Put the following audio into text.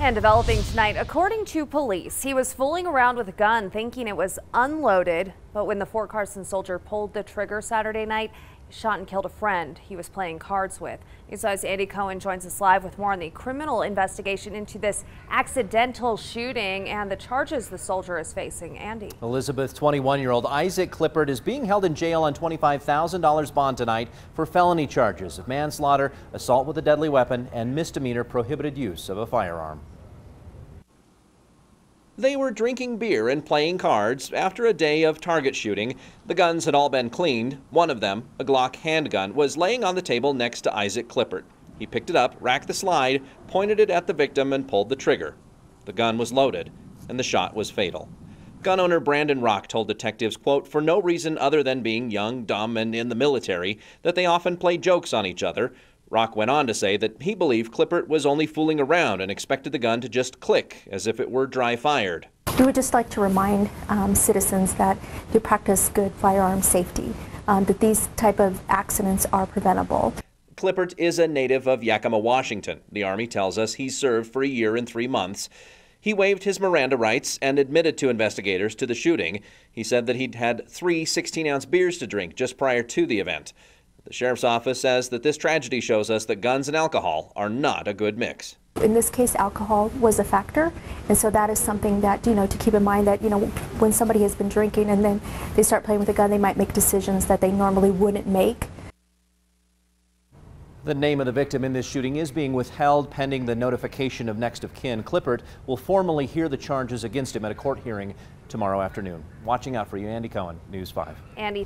And developing tonight, according to police, he was fooling around with a gun thinking it was unloaded. But when the Fort Carson soldier pulled the trigger Saturday night, he shot and killed a friend he was playing cards with. News 5's Andy Cohen joins us live with more on the criminal investigation into this accidental shooting and the charges the soldier is facing. Andy. Elizabeth, 21-year-old Isaac Clippert is being held in jail on $25,000 bond tonight for felony charges of manslaughter, assault with a deadly weapon, and misdemeanor prohibited use of a firearm. They were drinking beer and playing cards after a day of target shooting. The guns had all been cleaned. One of them, a Glock handgun, was laying on the table next to Isaac Clippert. He picked it up, racked the slide, pointed it at the victim, and pulled the trigger. The gun was loaded, and the shot was fatal. Gun owner Brandon Rock told detectives, quote, for no reason other than being young, dumb, and in the military, that they often play jokes on each other. Rock went on to say that he believed Clippert was only fooling around and expected the gun to just click as if it were dry fired. We would just like to remind citizens that to practice good firearm safety, that these type of accidents are preventable. Clippert is a native of Yakima, Washington. The Army tells us he served for a year and 3 months. He waived his Miranda rights and admitted to investigators to the shooting. He said that he'd had 3 16-ounce beers to drink just prior to the event. The sheriff's office says that this tragedy shows us that guns and alcohol are not a good mix. In this case, alcohol was a factor, and so that is something that, to keep in mind that, when somebody has been drinking and then they start playing with a gun, they might make decisions that they normally wouldn't make. The name of the victim in this shooting is being withheld pending the notification of next of kin. Clippert will formally hear the charges against him at a court hearing tomorrow afternoon. Watching out for you, Andy Cohen, News 5. Andy.